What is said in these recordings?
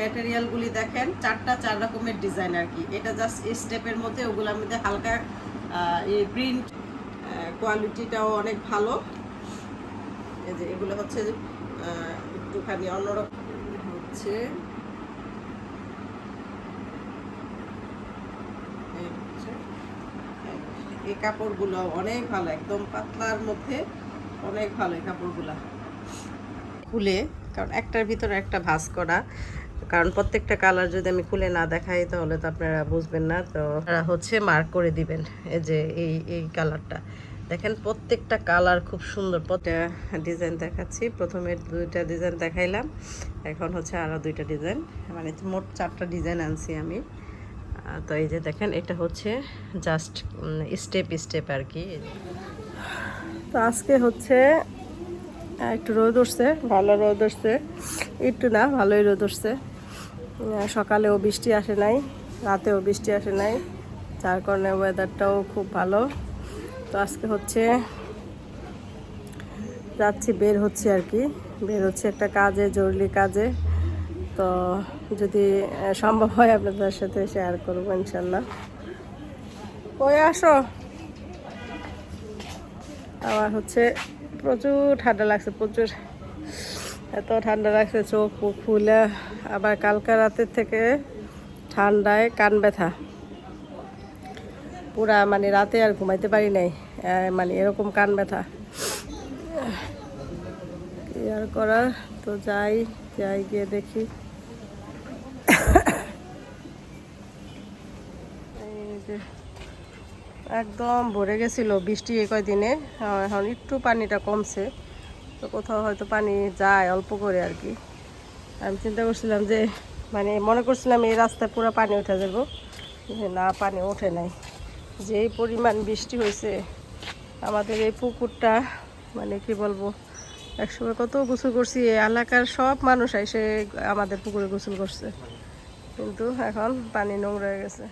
ম্যাটেরিয়ালগুলি দেখেন, 4 রকমের ডিজাইন আর কি। এটা জাস্ট স্টেপের মধ্যে, ওগুলোর মধ্যে হালকা এই প্রিন্ট, কোয়ালিটিটাও অনেক ভালো। এই যে এগুলো হচ্ছে একটুখানি অন্যরকম হচ্ছে। এই কাপড়গুলো অনেক ভালো, একদম পাতলার মধ্যে অনেক ভালো এই কাপড়গুলা। খুলে, কারণ একটার ভিতরে একটা ভাঁজ করা, কারণ প্রত্যেকটা কালার যদি আমি খুলে না দেখাই তাহলে তো আপনারা বুঝবেন না। তো হচ্ছে মার্ক করে দিবেন। এই যে এই কালারটা দেখেন, প্রত্যেকটা কালার খুব সুন্দর। প্রত্যেকটা ডিজাইন দেখাচ্ছি। প্রথমে 2টা ডিজাইন দেখাইলাম, এখন হচ্ছে আরও 2টা ডিজাইন, মানে মোট 4টা ডিজাইন আনছি আমি। তো এই যে দেখেন, এটা হচ্ছে জাস্ট স্টেপ স্টেপ আর কি। তো আজকে হচ্ছে একটু রোদ উঠছে, ভালো রোদ উঠছে, একটু না ভালোই রোদ উঠছে। সকালেও বৃষ্টি আসে নাই, রাতেও বৃষ্টি আসে নাই, যার কারণে ওয়েদারটাও খুব ভালো। তো আজকে হচ্ছে যাচ্ছি, বের হচ্ছে আর কি, বের হচ্ছে একটা কাজে, জরুরি কাজে। তো যদি সম্ভব হয় আপনাদের সাথে শেয়ার করবো ইনশাল্লাহ। কই আসো। আমার হচ্ছে প্রচুর ঠান্ডা লাগছে, প্রচুর, এত ঠান্ডা লাগছে, চোখ মুখ ফুলে। আবার কালকে রাতের থেকে ঠান্ডায় কান ব্যথা পুরা, মানে রাতে আর ঘুমাইতে পারি নাই, মানে এরকম কান ব্যথা। কি আর করার, তো যাই গিয়ে দেখি। এই যে একদম ভরে গেছিল বৃষ্টি এই কয়দিনে, এখন একটু পানিটা কমছে। তো কোথাও হয়তো পানি যায় অল্প করে আর কি। আমি চিন্তা করছিলাম যে, মানে মনে করছিলাম এই রাস্তায় পুরো পানি উঠে যাবো, না, পানি ওঠে নাই। যেই পরিমাণ বৃষ্টি হয়েছে, আমাদের এই পুকুরটা, মানে কি বলবো, একসময় কত গোসল করছি, এই এলাকার সব মানুষ এসে আমাদের পুকুরে গোসল করছে, কিন্তু এখন পানি নোংরা হয়ে গেছে।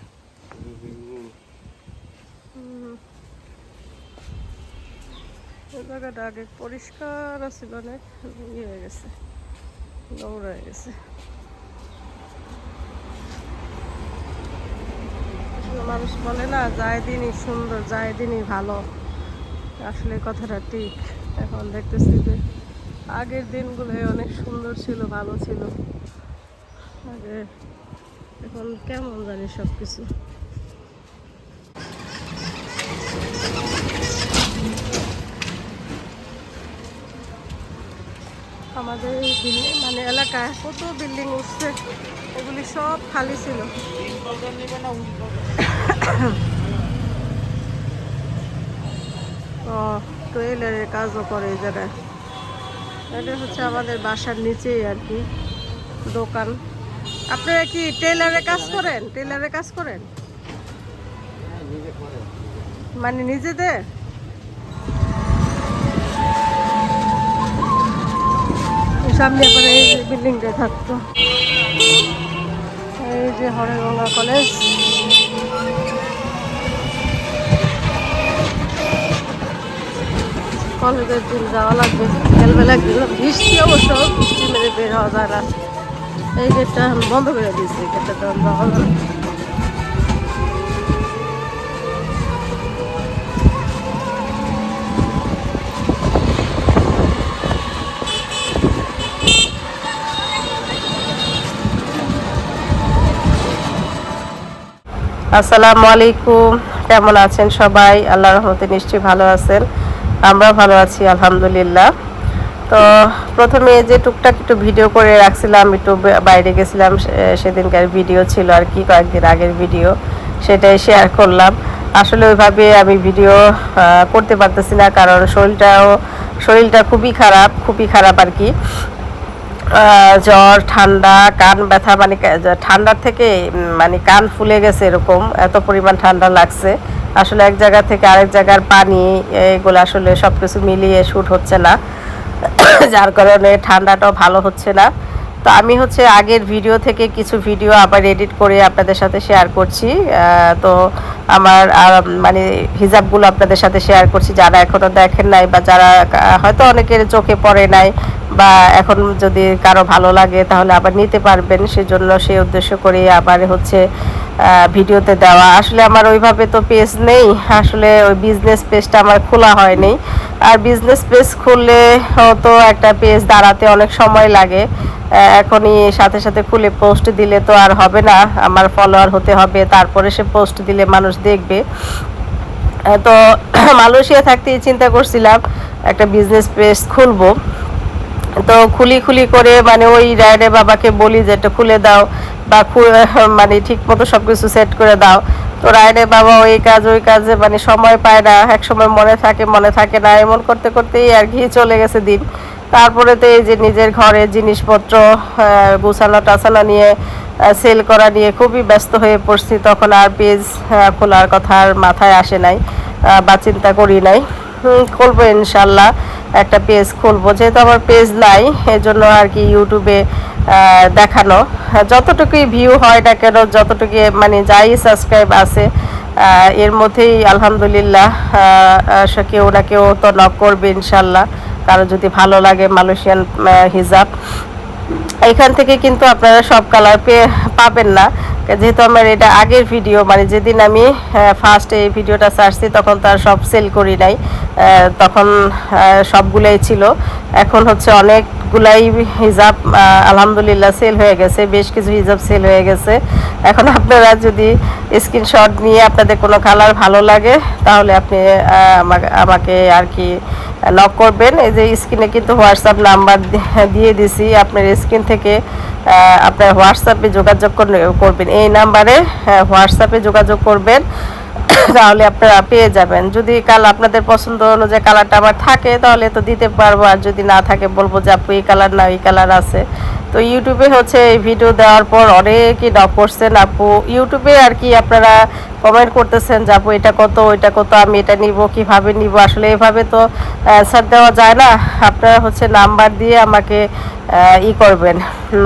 এই জায়গাটা আগে পরিষ্কার ছিল, অনেক ইয়ে হয়ে গেছে, নোংরা হয়ে গেছে। মানুষ বলে না, যায় দিনই সুন্দর, যায় দিনই ভালো, আসলে কথাটা ঠিক। এখন দেখতেছি যে আগের দিনগুলো অনেক সুন্দর ছিল, ভালো ছিল আগে, এখন কেমন জানি সব কিছু। আমাদের এই বিল্ডিং, মানে এলাকায় কত বিল্ডিং উঠছে, এগুলি সব খালি ছিল। ও টেইলারের কাজও করে এই জায়গায়। এটা হচ্ছে আমাদের বাসার নিচেই আর কি দোকান। আপনারা কি টেইলারের কাজ করেন? টেইলারের কাজ করেন মানে নিজেদের? সামনে পরে এই যে বিল্ডিংটা থাকতো, এই যে হরেগঙ্গা কলেজ। কলেজের দিন যাওয়া লাগবে, বিকেলবেলা গেলাম, বৃষ্টি অবশ্য, বৃষ্টি মেরে বের হওয়া যায় না। এই গেটটা বন্ধ করে দিয়েছি, গেটটা তো যাওয়া যায় না। আসসালামু আলাইকুম, কেমন আছেন সবাই? আল্লাহর রহমতে নিশ্চয়ই ভালো আছেন, আমরা ভালো আছি আলহামদুলিল্লাহ। তো প্রথমে যে টুকটাক একটু ভিডিও করে রাখছিলাম, একটু বাইরে গেছিলাম, সেদিনকার ভিডিও ছিল আর কি, কয়েকদিন আগের ভিডিও, সেটাই শেয়ার করলাম। আসলে ওইভাবে আমি ভিডিও করতে পারতেছি না, কারণ শরীরটা খুবই খারাপ আর কি। জ্বর, ঠান্ডা, কান ব্যথা, মানে ঠান্ডার থেকে মানে কান ফুলে গেছে, এরকম এত পরিমাণ ঠান্ডা লাগছে। আসলে এক জায়গা থেকে আরেক জায়গার পানি, এগুলো আসলে সব কিছু মিলিয়ে শ্যুট হচ্ছে না, যার কারণে ঠান্ডাটাও ভালো হচ্ছে না। তো আমি হচ্ছে আগের ভিডিও থেকে কিছু ভিডিও আবার এডিট করে আপনাদের সাথে শেয়ার করছি। তো আমার মানে হিজাবগুলো আপনাদের সাথে শেয়ার করছি, যারা এখনও দেখেন নাই বা যারা হয়তো অনেকের চোখে পড়ে নাই বা এখন যদি কারো ভালো লাগে তাহলে আবার নিতে পারবেন, সেজন্য সেই উদ্দেশ্য করে আবার হচ্ছে ভিডিওতে দেওয়া। আসলে আমার ওইভাবে তো পেজ নেই, আসলে ওই বিজনেস পেজটা আমার খোলা হয়নি। আর বিজনেস পেজ খুললে তো একটা পেজ দাঁড়াতে অনেক সময় লাগে, এখনই সাথে সাথে খুলে পোস্ট দিলে তো আর হবে না, আমার ফলোয়ার হতে হবে, তারপরে সে পোস্ট দিলে মানুষ দেখবে। তো মালয়েশিয়া থাকতেই চিন্তা করছিলাম একটা বিজনেস পেজ খুলবো। তো খুলি করে মানে ওই রায়ডে বাবাকে বলি যে এটা খুলে দাও বা মানে ঠিক মতো সব কিছু সেট করে দাও। তো রায়ডে বাবা ওই কাজে মানে সময় পায় না, এক সময় মনে থাকে না, এমন করতে করতেই আর কি চলে গেছে দিন। তারপরে তো এই যে নিজের ঘরে জিনিসপত্র গুছানো টাছানো নিয়ে সেল করা নিয়ে খুবই ব্যস্ত হয়ে পড়ছি, তখন আর পেজ খোলার কথা আর মাথায় আসে নাই বা চিন্তা করি নাই। খুলবো ইনশাল্লাহ, একটা পেজ খুলবো, যেহেতু আমার পেজ নাই এজন্য আর কি ইউটিউবে দেখানো, যতটুকুই ভিউ হয় না কেন, যতটুকু মানে যাই সাবস্ক্রাইব আছে এর মধ্যেই আলহামদুলিল্লাহ কেউ না কেউ তো নক করবে ইনশাল্লাহ, কারো যদি ভালো লাগে মালয়েশিয়ান হিজাব। এখান থেকে কিন্তু আপনারা সব কালার পাবেন না, যেহেতু আমার এটা আগের ভিডিও, মানে যেদিন আমি ফার্স্ট এই ভিডিওটা ছাড়ছি তখন তার সব সেল করি নাই, তখন সবগুলাই ছিল। এখন হচ্ছে অনেকগুলাই হিজাব আলহামদুলিল্লাহ সেল হয়ে গেছে, বেশ কিছু হিজাব সেল হয়ে গেছে। এখন আপনারা যদি স্ক্রিনশট নিয়ে আপনাদের কোনো কালার ভালো লাগে তাহলে আপনি আমাকে আর কি নক করবেন। এই যে স্ক্রিনে কিন্তু হোয়াটসঅ্যাপ নাম্বার দিয়ে দিছি, আপনার স্ক্রিন থেকে আপনার হোয়াটসঅ্যাপে যোগাযোগ করবেন, এই নাম্বারে হোয়াটসঅ্যাপে যোগাযোগ করবেন, তাহলে আপনারা পেয়ে যাবেন। যদি কাল আপনাদের পছন্দ অনুযায়ী কালারটা আমার থাকে তাহলে তো দিতে পারবো, আর যদি না থাকে বলবো যে আপু এই কালার না এই কালার আছে। তো ইউটিউবে হচ্ছে এই ভিডিও দেওয়ার পর অনেকেই নক করছেন, আপু ইউটিউবে আর কি আপনারা কমেন্ট করতেছেন যে আপু এটা কত ওইটা কত, আমি এটা নিব কিভাবে নিব, আসলে এভাবে তো অ্যান্সার দেওয়া যায় না। আপনারা হচ্ছে নাম্বার দিয়ে আমাকে করবেন,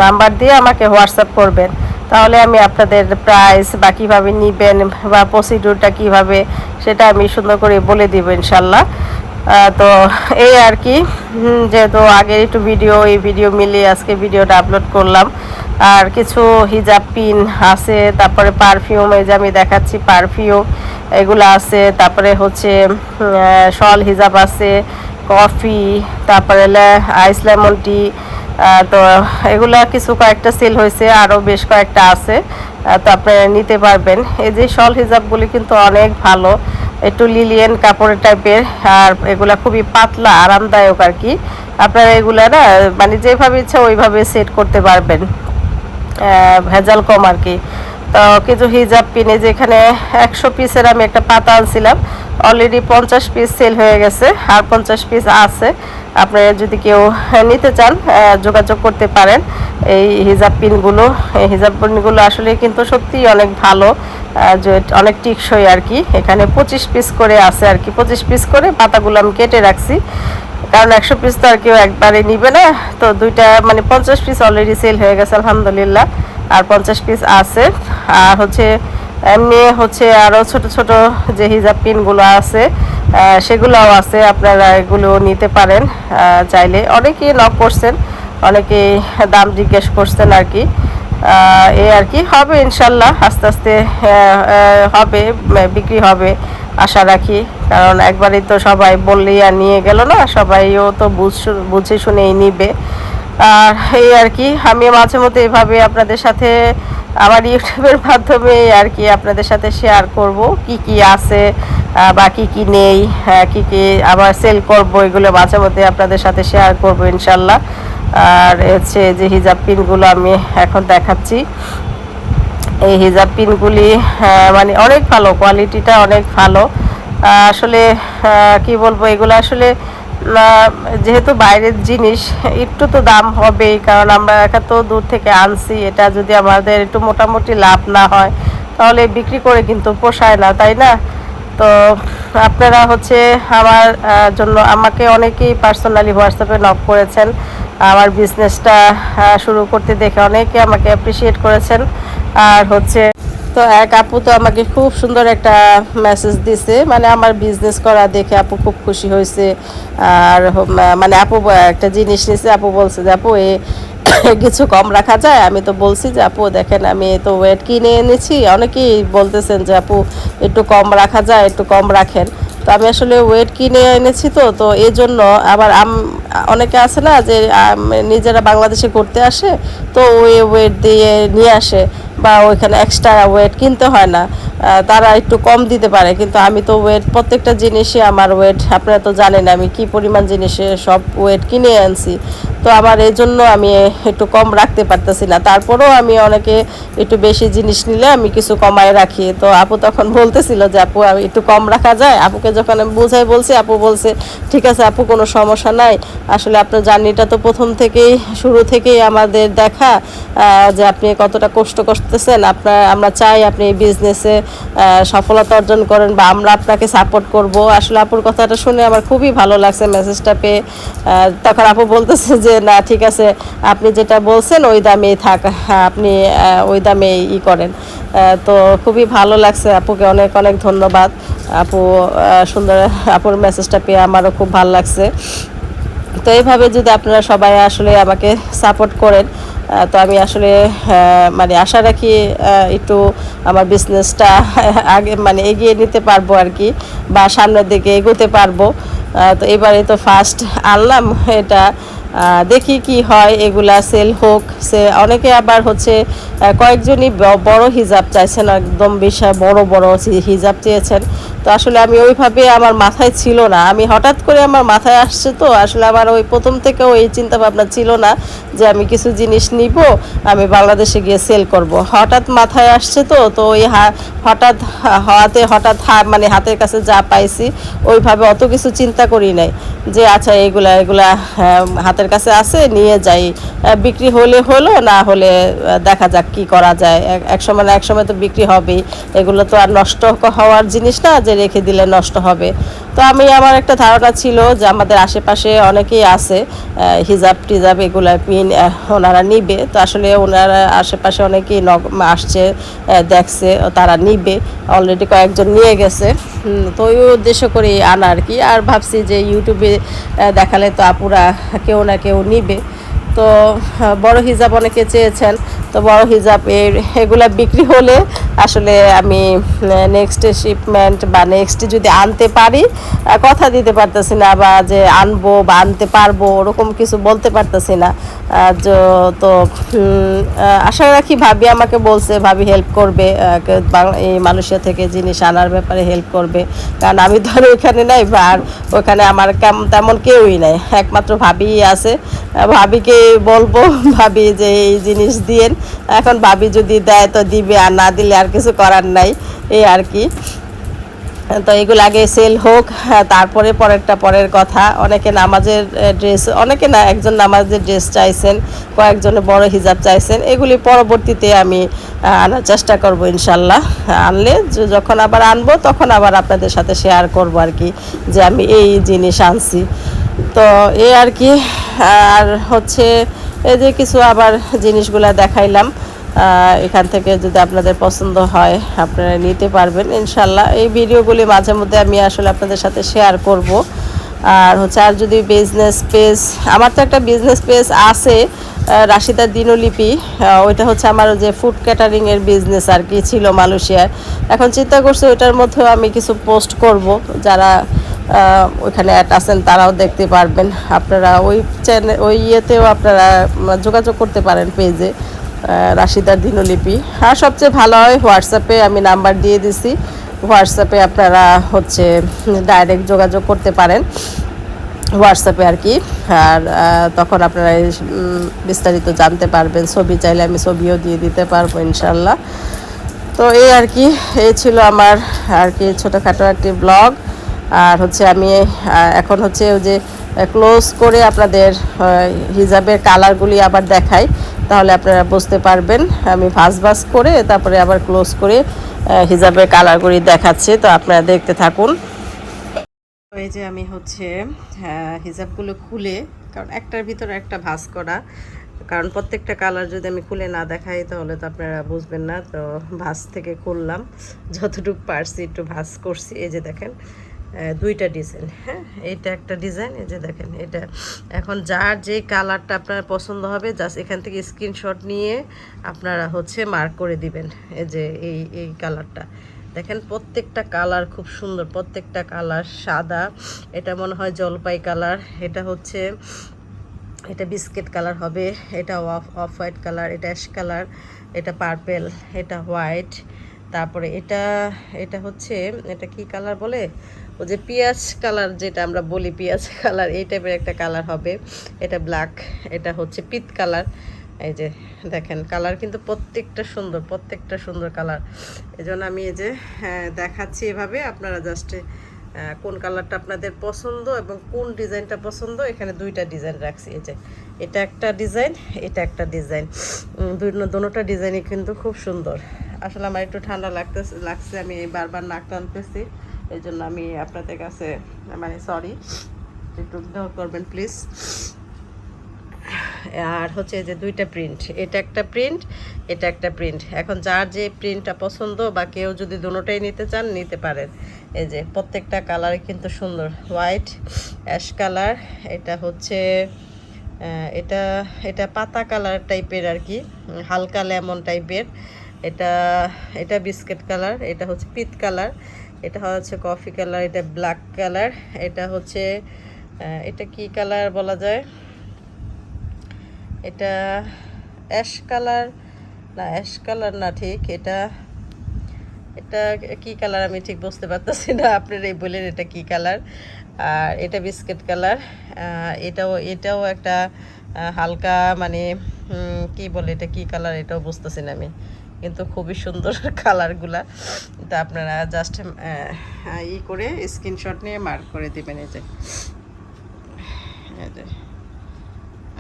নাম্বার দিয়ে আমাকে হোয়াটসঅ্যাপ করবেন, তাহলে আমি আপনাদের প্রাইস বা কীভাবে নেবেন বা প্রসিডিউরটা কীভাবে সেটা আমি সুন্দর করে বলে দিব ইনশাল্লাহ। তো এই আর কি, যেহেতু আগের একটু এই ভিডিও মিলিয়ে আজকে ভিডিওটা আপলোড করলাম। আর কিছু হিজাব পিন আছে, তারপরে পারফিউম, এই যে আমি দেখাচ্ছি পারফিউম এগুলো আছে, তারপরে হচ্ছে শল হিজাব আছে, কফি, তারপরে আইস লেমন টি, তো এগুলা কিছু কয়েকটা সেল হয়েছে, আরও বেশ কয়েকটা আছে, তো আপনারা নিতে পারবেন। এই যে শল হিজাবগুলি কিন্তু অনেক ভালো, একটু লিলিয়ান কাপড়ের টাইপের, আর এগুলা খুবই পাতলা আরামদায়ক আর কি। আপনারা এগুলা না মানে যেভাবে ইচ্ছা ওইভাবে সেট করতে পারবেন, ভেজাল কম আর কি। তো কিছু হিজাব পিনে যেখানে 100 পিসের আমি একটা পাতা আনছিলাম, অলরেডি 50 পিস সেল হয়ে গেছে, আর 50 পিস আছে। আপনারা যদি কেউ নিতে চান যোগাযোগ করতে পারেন। এই হিজাব পিনগুলো আসলে কিন্তু সত্যিই অনেক ভালো, যে অনেক টিকসই আর কি। এখানে 25 পিস করে আছে আর কি, 25 পিস করে পাতাগুলো আমি কেটে রাখছি, কারণ 100 পিস তো আর কেউ একবারে নিবে না। তো দুইটা মানে 50 পিস অলরেডি সেল হয়ে গেছে আলহামদুলিল্লাহ, আর 50 পিস আছে। আর হচ্ছে এমনি হচ্ছে আরও ছোট ছোট যে হিজাব পিনগুলো আছে সেগুলোও আছে, আপনারা এগুলো নিতে পারেন চাইলে। অনেকেই নক করছেন, অনেকেই দাম জিজ্ঞেস করছেন আর কি। এই আর কি, হবে ইনশাল্লাহ, আস্তে আস্তে হবে, বিক্রি হবে আশা রাখি, কারণ একবারই তো সবাই বললেই আর নিয়ে গেল না, সবাইও তো বুঝে শুনেই নিবে। আর এই আর কি, আমি মাঝে মধ্যে এভাবে আপনাদের সাথে আমার ইউটিউবের মাধ্যমে আর কি আপনাদের সাথে শেয়ার করব কি কি আছে বা কি কি নেই, কি কি আবার সেল করব, এগুলো মাঝে মধ্যে আপনাদের সাথে শেয়ার করব ইনশাল্লাহ। আর হচ্ছে যে হিজাব পিনগুলো আমি এখন দেখাচ্ছি, এই হিজাব পিনগুলি মানে অনেক ভালো, কোয়ালিটিটা অনেক ভালো। আসলে কি বলবো, এগুলো আসলে যেহেতু বাইরের জিনিস একটু তো দাম হবেই, কারণ আমরা এত দূর থেকে আনছি, এটা যদি আমাদের একটু মোটামুটি লাভ না হয় তাহলে বিক্রি করে কিন্তু পোষায় না, তাই না? তো আপনারা হচ্ছে আমার জন্য আমাকে অনেকেই পার্সোনালি হোয়াটসঅ্যাপে নক করেছেন, আমার বিজনেসটা শুরু করতে দেখে অনেকে আমাকে অ্যাপ্রিসিয়েট করেছেন। আর হচ্ছে তো এক আপু তো আমাকে খুব সুন্দর একটা মেসেজ দিছে, মানে আমার বিজনেস করা দেখে আপু খুব খুশি হয়েছে। আর মানে আপু একটা জিনিস নিছে, আপু বলছে যে আপু কিছু কম রাখা যায়। আমি তো বলছি যে আপু দেখেন আমি তো ওয়েট কিনে এনেছি, অনেকেই বলতেছেন যে আপু একটু কম রাখা যায়, একটু কম রাখেন। তো আমি আসলে ওয়েট কিনে এনেছি, তো এই জন্য আবার অনেকে আছে না যে নিজেরা বাংলাদেশে করতে আসে, তো ওই ওয়েট দিয়ে নিয়ে আসে বা ওইখানে এক্সট্রা ওয়েট কিনতে হয় না, তারা একটু কম দিতে পারে। কিন্তু আমি তো ওয়েট প্রত্যেকটা জিনিসে আমার ওয়েট আপনারা তো জানেন আমি কি পরিমাণ জিনিসে সব ওয়েট কিনে আনছি। তো আমার এই জন্য আমি একটু কম রাখতে পারতেছি না। তারপরেও আমি অনেকে একটু বেশি জিনিস নিলে আমি কিছু কমায় রাখি। তো আপু তখন বলতেছিল যে আপু আমি একটু কম রাখা যায়। আপুকে যখন আমি বুঝাই বলছি, আপু বলছে ঠিক আছে আপু, কোনো সমস্যা নাই। আসলে আপনার জার্নিটা তো প্রথম থেকেই শুরু থেকেই আমাদের দেখা, যে আপনি কতটা কষ্ট করতেছেন। আমরা চাই আপনি এই বিজনেসে সফলতা অর্জন করেন বা আমরা আপনাকে সাপোর্ট করব। আসলে আপুর কথাটা শুনে আমার খুবই ভালো লাগছে মেসেজটা পেয়ে। তখন আপু বলতেছে যে না ঠিক আছে, আপনি যেটা বলছেন ওই দামেই থাক, আপনি ওই দামেই করেন। তো খুবই ভালো লাগছে, আপুকে অনেক অনেক ধন্যবাদ। আপু সুন্দর, আপুর মেসেজটা পেয়ে আমারও খুব ভালো লাগছে। তো এইভাবে যদি আপনারা সবাই আসলে আমাকে সাপোর্ট করেন, তো আমি আসলে মানে আশা রাখি একটু আমার বিজনেসটা আগে মানে এগিয়ে নিতে পারবো আর কি, বা সামনের দিকে এগোতে পারবো। তো এবারে তো ফার্স্ট আনলাম এটা, দেখি কি হয়, এগুলা সেল হোক। অনেকে আবার হচ্ছে কয়েকজনই বড় হিজাব চাইছেন, একদম বিশাল বড় বড় হিজাব চেয়েছেন। তো আসলে আমি ওইভাবে আমার মাথায় ছিল না, আমি হঠাৎ করে আমার মাথায় আসছে। তো আসলে আমার ওই প্রথম থেকে ওই চিন্তা ভাবনা ছিল না যে আমি কিছু জিনিস নিব, আমি বাংলাদেশে গিয়ে সেল করব। হঠাৎ মাথায় আসছে, তো ওই হঠাৎ হঠাৎ মানে হাতের কাছে যা পাইছি ওইভাবে অত কিছু চিন্তা করি নাই যে আচ্ছা এগুলা হাতের কাছে আছে নিয়ে যাই, বিক্রি হলে হলো, না হলে দেখা যাক কি করা যায়। এক সময় না এক সময় তো বিক্রি হবেই, এগুলো তো আর নষ্ট হওয়ার জিনিস না যে রেখে দিলে নষ্ট হবে। তো আমার একটা ধারণা ছিল যে আমাদের আশেপাশে অনেকেই আছে হিজাব টিজাব এগুলা ওনারা নিবে। তো আসলে ওনারা আশেপাশে অনেকেই আসছে, দেখছে, তারা নিবে, অলরেডি কয়েকজন নিয়ে গেছে। তো ওই উদ্দেশ্য করে আনা আর কি। আর ভাবছি যে ইউটিউবে দেখালে তো আপুরা কেউ না কেউ নিবে। তো বড় হিজাব অনেকে চেয়েছেন, তো বড় হিজাব এগুলা বিক্রি হলে আসলে আমি নেক্সট শিপমেন্ট বা নেক্সট যদি আনতে পারি, কথা দিতে পারতেছি না, বা যে আনবো বা আনতে পারবো ওরকম কিছু বলতে পারতেছি না। তো আশা রাখি ভাবি আমাকে বলছে, ভাবি হেল্প করবে, এই মালয়েশিয়া থেকে জিনিস আনার ব্যাপারে হেল্প করবে। কারণ আমি ধর ওইখানে নাই, আর ওইখানে আমার তেমন কেউই নাই, একমাত্র ভাবিই আছে। ভাবিকে বলবো ভাবি যে এই জিনিস দিয়েন, এখন ভাবি যদি দেয় তো দিবে, আর না দিলে আর কিছু করার নাই, এই আর কি। তো এগুলো আগে সেল হোক, তারপরে পরের কথা। অনেকে নামাজের ড্রেস, অনেকে না একজন নামাজের ড্রেস চাইছেন, কয়েকজনে বড় হিজাব চাইছেন, এগুলি পরবর্তীতে আমি আনার চেষ্টা করব ইনশাল্লাহ। আনলে যখন আবার আনবো তখন আবার আপনাদের সাথে শেয়ার করব আর কি, যে আমি এই জিনিস আনছি। তো এই আর কি। আর হচ্ছে এই যে কিছু আবার জিনিসগুলো দেখাইলাম, এখান থেকে যদি আপনাদের পছন্দ হয় আপনারা নিতে পারবেন ইনশাল্লাহ। এই ভিডিওগুলি মাঝে মধ্যে আমি আসলে আপনাদের সাথে শেয়ার করব। আর হচ্ছে আর যদি বিজনেস পেজ, আমার তো একটা বিজনেস পেজ আছে, রাশিদা দিনলিপি, ওইটা হচ্ছে আমার যে ফুড ক্যাটারিংয়ের বিজনেস আর কি ছিল মালয়েশিয়ায়। এখন চিন্তা করছি ওইটার মধ্যেও আমি কিছু পোস্ট করব, যারা ওইখানে অ্যাড আছেন তারাও দেখতে পারবেন। আপনারা ওই চ্যানেল ওই ইয়েতেও আপনারা যোগাযোগ করতে পারেন পেজে, রাশিদার দিনলিপি। আর সবচেয়ে ভালো হয় হোয়াটসঅ্যাপে আমি নাম্বার দিয়ে দিছি, হোয়াটসঅ্যাপে আপনারা হচ্ছে ডাইরেক্ট যোগাযোগ করতে পারেন হোয়াটসঅ্যাপে আর কি। আর তখন আপনারা বিস্তারিত জানতে পারবেন। ছবি চাইলে আমি ছবিও দিয়ে দিতে পারবো ইনশাল্লাহ। তো এই আর কি, এই ছিল আমার আর কি ছোটোখাটো একটি ব্লগ। আর হচ্ছে আমি এখন হচ্ছে ওই যে ক্লোজ করে আপনাদের হিজাবের কালারগুলি আবার দেখাই, তাহলে আপনারা বুঝতে পারবেন। আমি ভাঁজ করে তারপরে আবার ক্লোজ করে হিজাবের কালারগুলি দেখাচ্ছি, তো আপনারা দেখতে থাকুন। এই যে আমি হচ্ছে হিজাবগুলো খুলে, কারণ একটার ভিতরে একটা ভাঁজ করা, কারণ প্রত্যেকটা কালার যদি আমি খুলে না দেখাই তাহলে তো আপনারা বুঝবেন না। তো ভাঁজ থেকে খুললাম, যতটুকু পারছি একটু ভাঁজ করছি। এই যে দেখেন দুইটা ডিজাইন, হ্যাঁ এইটা একটা ডিজাইন, এই যে দেখেন এটা। এখন যার যে কালারটা আপনার পছন্দ হবে জাস্ট এখান থেকে স্ক্রিনশট নিয়ে আপনারা হচ্ছে মার্ক করে দিবেন। এই যে এই কালারটা দেখেন, প্রত্যেকটা কালার খুব সুন্দর, প্রত্যেকটা কালার সাদা, এটা মনে হয় জলপাই কালার, এটা হচ্ছে এটা বিস্কিট কালার হবে, এটা অফ হোয়াইট কালার, এটা অ্যাশ কালার, এটা পার্পেল, এটা হোয়াইট, তারপরে এটা এটা হচ্ছে এটা কি কালার বলে, ও যে পেঁয়াজ কালার যেটা আমরা বলি পেঁয়াজ কালার, এই টাইপের একটা কালার হবে, এটা ব্ল্যাক, এটা হচ্ছে পিত কালার। এই যে দেখেন কালার কিন্তু প্রত্যেকটা সুন্দর, প্রত্যেকটা সুন্দর কালার। এই জন্য আমি এই যে দেখাচ্ছি এভাবে, আপনারা জাস্ট কোন কালারটা আপনাদের পছন্দ এবং কোন ডিজাইনটা পছন্দ, এখানে দুইটা ডিজাইন রাখছি। এই যে এটা একটা ডিজাইন, এটা একটা ডিজাইন, দুটোটা ডিজাইনই কিন্তু খুব সুন্দর। আসলে আমার একটু ঠান্ডা লাগছে, আমি বারবার নাক টানতেছি, এই জন্য আমি আপনাদের কাছে মানে সরি, একটু ইগনোর করবেন প্লিজ। আর হচ্ছে যে দুইটা প্রিন্ট, এটা একটা প্রিন্ট, এটা একটা প্রিন্ট। এখন যার যে প্রিন্টটা পছন্দ বা কেউ যদি দুটোটাই নিতে চান নিতে পারেন। এই যে প্রত্যেকটা কালারই কিন্তু সুন্দর, হোয়াইট, অ্যাশ কালার, এটা হচ্ছে এটা এটা পাতা কালার টাইপের আর কি, হালকা লেমন টাইপের, এটা এটা বিস্কিট কালার, এটা হচ্ছে পিত কালার, এটা হচ্ছে কফি কালার, এটা ব্ল্যাক কালার, এটা হচ্ছে এটা কি কালার বলা যায়, এটা অ্যাশ কালার না, অ্যাশ কালার না ঠিক, এটা এটা কি কালার আমি ঠিক বুঝতে পারতেছি না, আপনারাই বলেন এটা কি কালার। আর এটা বিস্কিট কালার, এটাও একটা হালকা মানে কি বলে এটা কি কালার এটাও বুঝতেছি না আমি, কিন্তু খুবই সুন্দর কালারগুলা। তা আপনারা জাস্ট করে স্ক্রিনশট নিয়ে মার্ক করে দিবেন। এই যে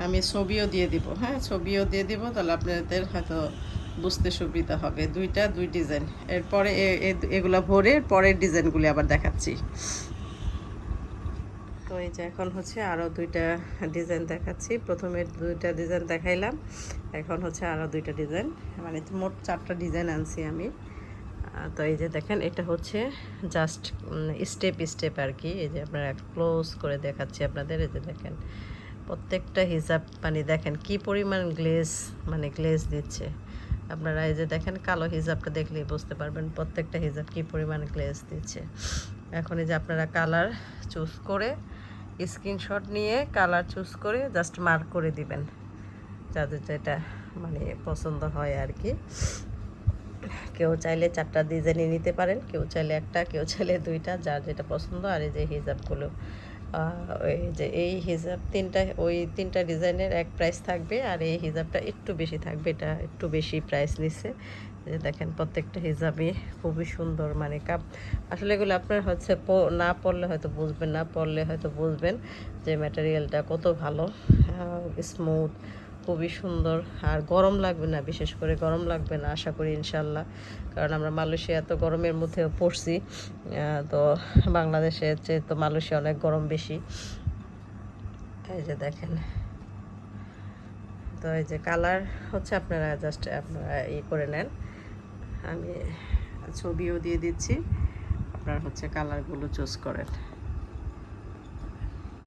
আমি ছবিও দিয়ে দিব, হ্যাঁ ছবিও দিয়ে দিব, তাহলে আপনাদের হয়তো বুঝতে সুবিধা হবে। দুই ডিজাইন, এরপরে এগুলা ভরে পরের ডিজাইনগুলি আবার দেখাচ্ছি। তো এই যে এখন হচ্ছে আরও দুইটা ডিজাইন দেখাচ্ছি, প্রথমে দুইটা ডিজাইন দেখাইলাম, এখন হচ্ছে আরও দুইটা ডিজাইন, মানে মোট 4টা ডিজাইন আনছি আমি। তো এই যে দেখেন এটা হচ্ছে জাস্ট স্টেপ স্টেপ আর কি। এই যে আপনারা ক্লোজ করে দেখাচ্ছি আপনাদের। এই যে দেখেন প্রত্যেকটা হিজাব মানে দেখেন কি পরিমাণ গ্লেজ, মানে গ্লেজ দিচ্ছে। আপনারা এই যে দেখেন কালো হিজাবটা দেখলেই বুঝতে পারবেন প্রত্যেকটা হিজাব কি পরিমাণ গ্লেজ দিচ্ছে। এখন এই যে আপনারা কালার চুজ করে স্ক্রিনশট নিয়ে কালার চুজ করে জাস্ট মার্ক করে দিবেন, যাদের যেটা মানে পছন্দ হয় আর কি। কেউ চাইলে 4টা ডিজাইনই নিতে পারেন, কেউ চাইলে একটা, কেউ চাইলে 2টা, যার যেটা পছন্দ। আর এই যে হিজাবগুলো, ওই যে এই হিজাব 3টা, ওই 3টা ডিজাইনের এক প্রাইস থাকবে, আর এই হিজাবটা একটু বেশি থাকবে, এটা একটু বেশি প্রাইস নিচ্ছে। যে দেখেন প্রত্যেকটা হিজাবই খুবই সুন্দর, মানে আসলে এগুলো আপনার হচ্ছে না পরলে হয়তো বুঝবেন না, পরলে হয়তো বুঝবেন যে ম্যাটেরিয়ালটা কত ভালো, স্মুথ, খুবই সুন্দর। আর গরম লাগবে না, বিশেষ করে গরম লাগবে না আশা করি ইনশাল্লাহ, কারণ আমরা মালয়েশিয়া এত গরমের মধ্যে পড়ছি, তো বাংলাদেশের চেয়ে তো মালয়েশিয়া অনেক গরম বেশি। এই যে দেখেন, তো এই যে কালার হচ্ছে আপনারা জাস্ট আপনারা করে নেন, আমি ছবিও দিয়ে দিচ্ছি, আপনারা হচ্ছে কালারগুলো চুজ করেন।